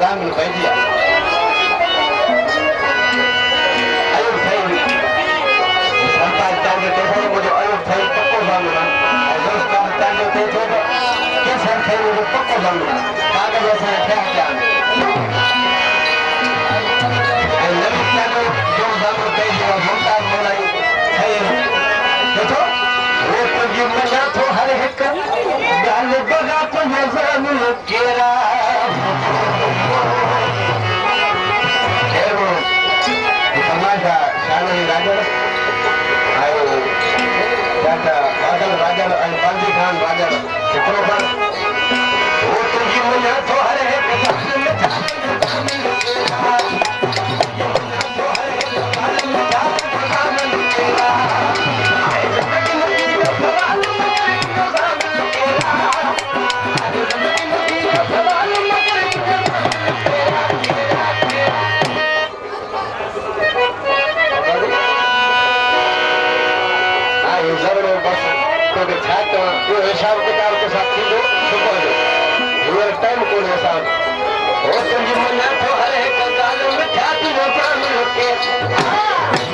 ગામ ભૈયા અયોગ થઈ સરકાર ચાલે તે થયો બધો અયોગ થઈ પક્કો જામના દોસ્તો ચાલે તે થયો કે સર થયો પક્કો જામના કાગળ વસે થયા ક્યાં એ નવી ચાલો જો જામો થઈ ગયો મોટા મોલાઈ થઈ દેખો वो तो जीवन तो हर एक गाल बगा तो नजर केरा समाजा शाली राजा आयो दादा बादल राजा અને બાંધી ખાન રાજા કેટલો પણ वो तो जीवन तो हर एक हिसाब किताब के साथ दो छुपा दो रियल टाइम कौन है साहब वो संजीवन तो हर एक काल में ख्याति हो प्राण के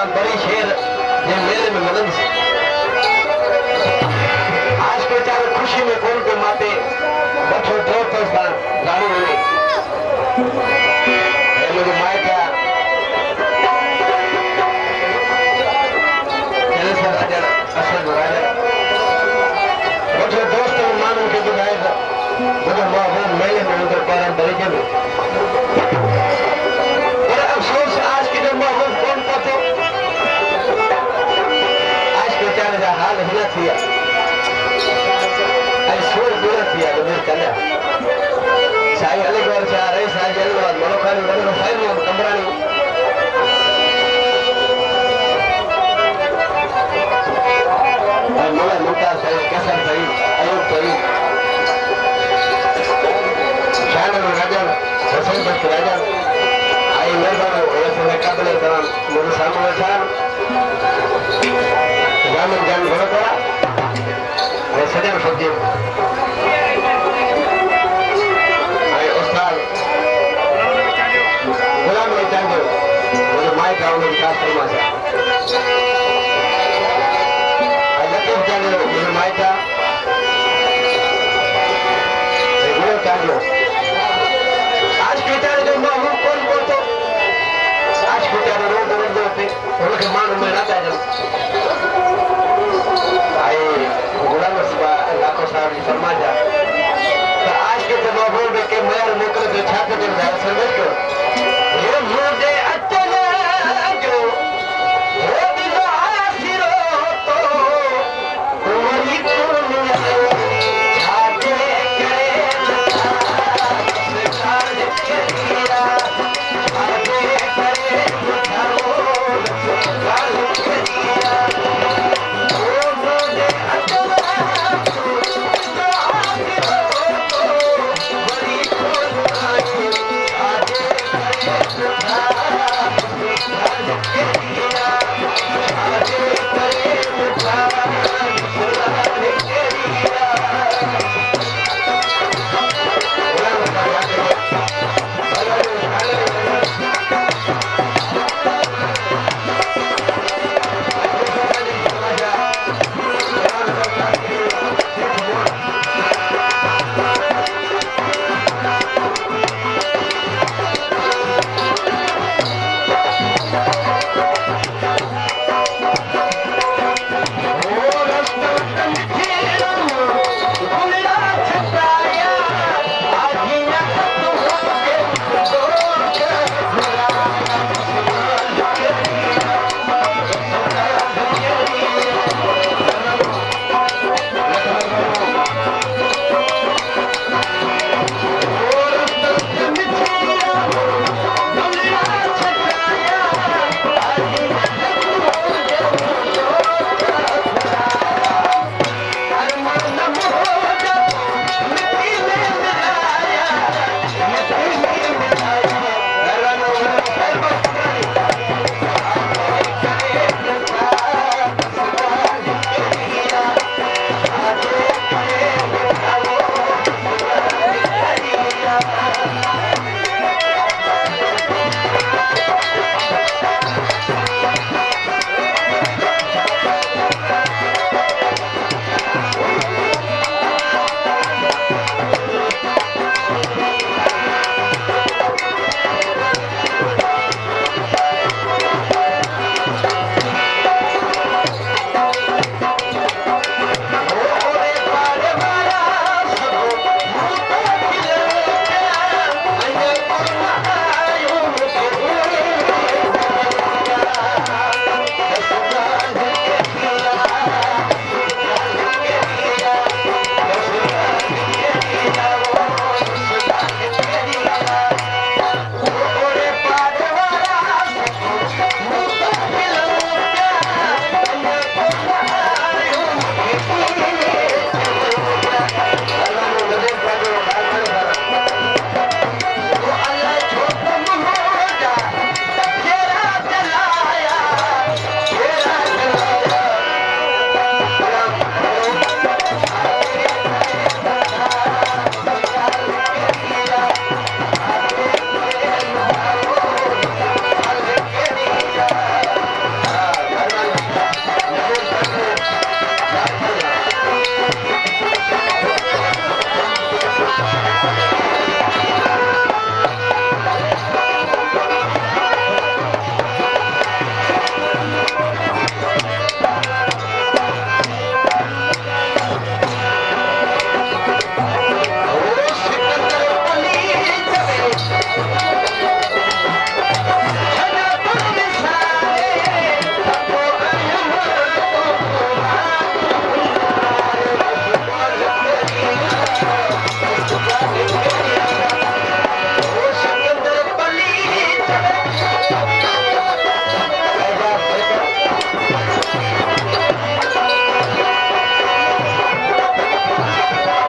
कुरान बड़ी शेर ये मेले में मदन से आज के चार खुशी में कौन के माते बच्चों दो पर गाड़ी हुई मेरी माए का राजा असल राजा बच्चों दोस्त मानव के बुलाएगा मुझे महबूब मेले में उनके कारण तरीके में बड़ा अफसोस आज की जो महबूब कौन पतो आज के चार जा हाल हिला थिया ऐसोर बुरा थिया तो मेरे चला साई अलग और चाह रहे साई जलवाद मलोखानी बड़े फाइल में कमरानी मोला मुक्तार साई केसर साई अयूब साई शाहनवाज राजा हुसैन बख्श राजा आई मेहरबान ऐसे में काबिल एहतराम मेरे सामने बैठा जामन जान बड़ोदरा और सजन फौजी आई उस्ताद गुलाम में चांदो मुझे माइक गाँव में विकास फरमा से आई लतीफ चांदो मुझे माइक का गुलाम चांदो आज बेचारे जो महबूब कौन बोलते आज बेचारे रोड होते उनके मान में रहता है